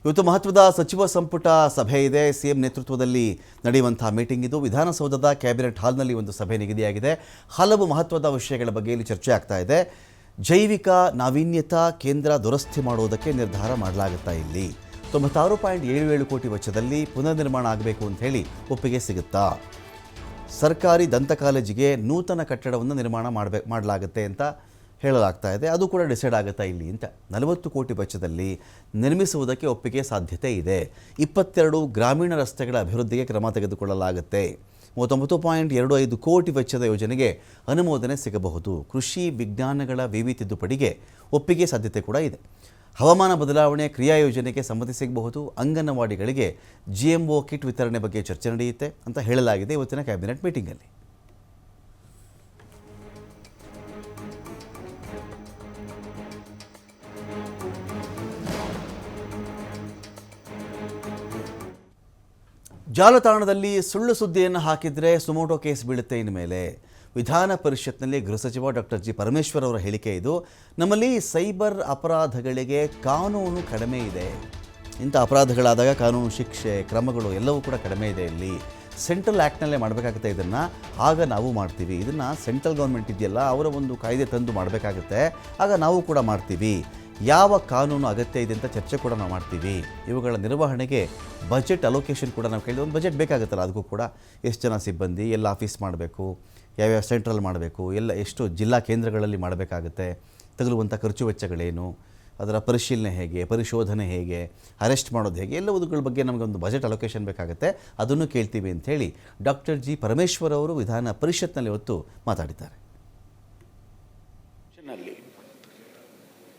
ಇವತ್ತು ಮಹತ್ವದ ಸಚಿವ ಸಂಪುಟ ಸಭೆ ಇದೆ. ಸಿಎಂ ನೇತೃತ್ವದಲ್ಲಿ ನಡೆಯುವಂತಹ ಮೀಟಿಂಗ್ ಇದು. ವಿಧಾನಸೌಧದ ಕ್ಯಾಬಿನೆಟ್ ಹಾಲ್ನಲ್ಲಿ ಒಂದು ಸಭೆ ನಿಗದಿಯಾಗಿದೆ. ಹಲವು ಮಹತ್ವದ ವಿಷಯಗಳ ಬಗ್ಗೆ ಇಲ್ಲಿ ಚರ್ಚೆ ಆಗ್ತಾ ಇದೆ. ಜೈವಿಕ ನಾವೀನ್ಯತಾ ಕೇಂದ್ರ ದುರಸ್ತಿ ಮಾಡುವುದಕ್ಕೆ ನಿರ್ಧಾರ ಮಾಡಲಾಗುತ್ತಾ. ಇಲ್ಲಿ 96.77 ಕೋಟಿ ವೆಚ್ಚದಲ್ಲಿ ಪುನರ್ ನಿರ್ಮಾಣ ಆಗಬೇಕು ಅಂತ ಹೇಳಿ ಒಪ್ಪಿಗೆ ಸಿಗುತ್ತಾ. ಸರ್ಕಾರಿ ದಂತ ಕಾಲೇಜಿಗೆ ನೂತನ ಕಟ್ಟಡವನ್ನು ನಿರ್ಮಾಣ ಮಾಡಲಾಗುತ್ತೆ ಅಂತ ಹೇಳಲಾಗ್ತಾ ಇದೆ. ಅದು ಕೂಡ ಡಿಸೈಡ್ ಆಗುತ್ತಾ ಇಲ್ಲಿ ಅಂತ. 40 ಕೋಟಿ ವೆಚ್ಚದಲ್ಲಿ ನಿರ್ಮಿಸುವುದಕ್ಕೆ ಒಪ್ಪಿಗೆ ಸಾಧ್ಯತೆ ಇದೆ. 22 ಗ್ರಾಮೀಣ ರಸ್ತೆಗಳ ಅಭಿವೃದ್ಧಿಗೆ ಕ್ರಮ ತೆಗೆದುಕೊಳ್ಳಲಾಗುತ್ತೆ. 39.25 ಕೋಟಿ ವೆಚ್ಚದ ಯೋಜನೆಗೆ ಅನುಮೋದನೆ ಸಿಗಬಹುದು. ಕೃಷಿ ವಿಜ್ಞಾನಗಳ ವಿವಿ ತಿದ್ದುಪಡಿಗೆ ಒಪ್ಪಿಗೆ ಸಾಧ್ಯತೆ ಕೂಡ ಇದೆ. ಹವಾಮಾನ ಬದಲಾವಣೆ ಕ್ರಿಯಾ ಯೋಜನೆಗೆ ಸಮ್ಮತಿ ಸಿಗಬಹುದು. ಅಂಗನವಾಡಿಗಳಿಗೆ GMO ಕಿಟ್ ವಿತರಣೆ ಬಗ್ಗೆ ಚರ್ಚೆ ನಡೆಯುತ್ತೆ ಅಂತ ಹೇಳಲಾಗಿದೆ ಇವತ್ತಿನ ಕ್ಯಾಬಿನೆಟ್ ಮೀಟಿಂಗಲ್ಲಿ. ಜಾಲತಾಣದಲ್ಲಿ ಸುಳ್ಳು ಸುದ್ದಿಯನ್ನು ಹಾಕಿದರೆ ಸುಮೋಟೋ ಕೇಸ್ ಬೀಳುತ್ತೆ. ಇನ್ಮೇಲೆ ವಿಧಾನ ಪರಿಷತ್ನಲ್ಲಿ ಗೃಹ ಸಚಿವ ಡಾಕ್ಟರ್ ಜಿ ಪರಮೇಶ್ವರ್ ಅವರ ಹೇಳಿಕೆ ಇದು. ನಮ್ಮಲ್ಲಿ ಸೈಬರ್ ಅಪರಾಧಗಳಿಗೆ ಕಾನೂನು ಕಡಿಮೆ ಇದೆ. ಇಂಥ ಅಪರಾಧಗಳಾದಾಗ ಕಾನೂನು ಶಿಕ್ಷೆ ಕ್ರಮಗಳು ಎಲ್ಲವೂ ಕೂಡ ಕಡಿಮೆ ಇದೆ. ಇಲ್ಲಿ ಸೆಂಟ್ರಲ್ ಆ್ಯಕ್ಟ್ನಲ್ಲೇ ಮಾಡಬೇಕಾಗುತ್ತೆ. ಇದನ್ನು ಆಗ ನಾವು ಮಾಡ್ತೀವಿ. ಇದನ್ನು ಸೆಂಟ್ರಲ್ ಗೌರ್ಮೆಂಟ್ ಇದೆಯಲ್ಲ ಅವರ ಒಂದು ಕಾಯ್ದೆ ತಂದು ಮಾಡಬೇಕಾಗುತ್ತೆ. ಆಗ ನಾವು ಕೂಡ ಮಾಡ್ತೀವಿ. ಯಾವ ಕಾನೂನು ಅಗತ್ಯ ಇದೆ ಅಂತ ಚರ್ಚೆ ಕೂಡ ನಾವು ಮಾಡ್ತೀವಿ. ಇವುಗಳ ನಿರ್ವಹಣೆಗೆ ಬಜೆಟ್ ಅಲೋಕೇಶನ್ ಕೂಡ ನಾವು ಕೇಳಿದ ಒಂದು ಬಜೆಟ್ ಬೇಕಾಗುತ್ತಲ್ಲ, ಅದಕ್ಕೂ ಕೂಡ ಎಷ್ಟು ಜನ ಸಿಬ್ಬಂದಿ, ಎಲ್ಲ ಆಫೀಸ್ ಮಾಡಬೇಕು, ಯಾವ್ಯಾವ ಸೆಂಟ್ರಲ್ ಮಾಡಬೇಕು, ಎಲ್ಲ ಎಷ್ಟು ಜಿಲ್ಲಾ ಕೇಂದ್ರಗಳಲ್ಲಿ ಮಾಡಬೇಕಾಗುತ್ತೆ, ತಗಲುವಂಥ ಖರ್ಚು ವೆಚ್ಚಗಳೇನು, ಅದರ ಪರಿಶೀಲನೆ ಹೇಗೆ, ಪರಿಶೋಧನೆ ಹೇಗೆ, ಅರೆಸ್ಟ್ ಮಾಡೋದು ಹೇಗೆ, ಎಲ್ಲವುಗಳ ಬಗ್ಗೆ ನಮಗೊಂದು ಬಜೆಟ್ ಅಲೋಕೇಶನ್ ಬೇಕಾಗುತ್ತೆ. ಅದನ್ನು ಕೇಳ್ತೀವಿ ಅಂಥೇಳಿ ಡಾಕ್ಟರ್ ಜಿ ಪರಮೇಶ್ವರ್ ಅವರು ವಿಧಾನ ಪರಿಷತ್ನಲ್ಲಿ ಇವತ್ತು ಮಾತಾಡಿದ್ದಾರೆ.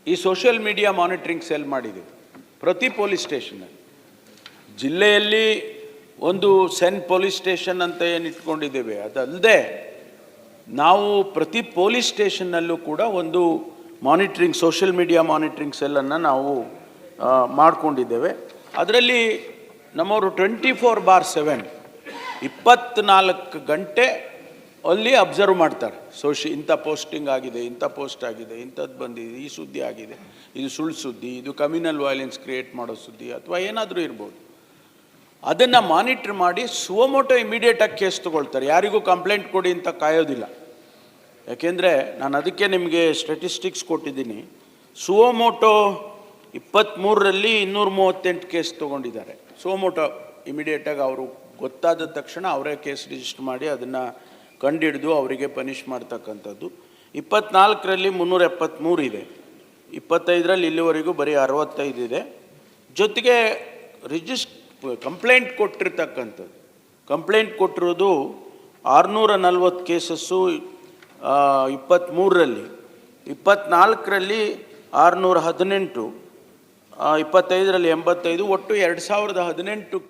ಈ ಸೋಷಿಯಲ್ ಮೀಡಿಯಾ ಮಾನಿಟರಿಂಗ್ ಸೆಲ್ ಮಾಡಿದ್ದೀವಿ ಪ್ರತಿ ಪೊಲೀಸ್ ಸ್ಟೇಷನಲ್ಲಿ. ಜಿಲ್ಲೆಯಲ್ಲಿ ಒಂದು ಪೊಲೀಸ್ ಸ್ಟೇಷನ್ ಅಂತ ಏನು ಇಟ್ಕೊಂಡಿದ್ದೇವೆ, ಅದಲ್ಲದೆ ನಾವು ಪ್ರತಿ ಪೊಲೀಸ್ ಸ್ಟೇಷನ್ನಲ್ಲೂ ಕೂಡ ಒಂದು ಮಾನಿಟ್ರಿಂಗ್ ಸೋಷಿಯಲ್ ಮೀಡಿಯಾ ಮಾನಿಟ್ರಿಂಗ್ ಸೆಲ್ಲನ್ನು ನಾವು ಮಾಡಿಕೊಂಡಿದ್ದೇವೆ. ಅದರಲ್ಲಿ ನಮ್ಮವರು 24/7 24 ಗಂಟೆ ಅಲ್ಲಿ ಅಬ್ಸರ್ವ್ ಮಾಡ್ತಾರೆ. ಇಂಥ ಪೋಸ್ಟಿಂಗ್ ಆಗಿದೆ, ಇಂಥ ಪೋಸ್ಟ್ ಆಗಿದೆ, ಇಂಥದ್ದು ಬಂದಿದೆ, ಈ ಸುದ್ದಿ ಆಗಿದೆ, ಇದು ಸುಳ್ಳು ಸುದ್ದಿ, ಇದು ಕಮ್ಯುನಲ್ ವೈಲೆನ್ಸ್ ಕ್ರಿಯೇಟ್ ಮಾಡೋ ಸುದ್ದಿ ಅಥವಾ ಏನಾದರೂ ಇರ್ಬೋದು. ಅದನ್ನು ಮಾನಿಟ್ರ್ ಮಾಡಿ ಸುವಮೋಟೋ ಇಮಿಡಿಯೇಟಾಗಿ ಕೇಸ್ ತೊಗೊಳ್ತಾರೆ. ಯಾರಿಗೂ ಕಂಪ್ಲೇಂಟ್ ಕೊಡಿ ಅಂತ ಕಾಯೋದಿಲ್ಲ. ಯಾಕೆಂದರೆ ನಾನು ಅದಕ್ಕೆ ನಿಮಗೆ ಸ್ಟ್ಯಾಟಿಸ್ಟಿಕ್ಸ್ ಕೊಟ್ಟಿದ್ದೀನಿ. ಸುವಮೋಟೋ 23ರಲ್ಲಿ 238 ಕೇಸ್ ತೊಗೊಂಡಿದ್ದಾರೆ. ಸುವಮೋಟೋ ಇಮಿಡಿಯೇಟಾಗಿ ಅವರು ಗೊತ್ತಾದ ತಕ್ಷಣ ಅವರೇ ಕೇಸ್ ರಿಜಿಸ್ಟರ್ ಮಾಡಿ ಅದನ್ನು ಕಂಡಿಡಿದು ಅವರಿಗೆ ಪನಿಷ್ ಮಾಡ್ತಕ್ಕಂಥದ್ದು. 24ರಲ್ಲಿ 373 ಇದೆ. 25ರಲ್ಲಿ ಇಲ್ಲಿವರೆಗೂ ಬರೀ 65 ಇದೆ. ಜೊತೆಗೆ ಕಂಪ್ಲೇಂಟ್ ಕೊಟ್ಟಿರ್ತಕ್ಕಂಥದ್ದು, ಕಂಪ್ಲೇಂಟ್ ಕೊಟ್ಟಿರೋದು 640 ಕೇಸಸ್ಸು 23ರಲ್ಲಿ, 24ರಲ್ಲಿ 618, 25ರಲ್ಲಿ 85, ಒಟ್ಟು 2018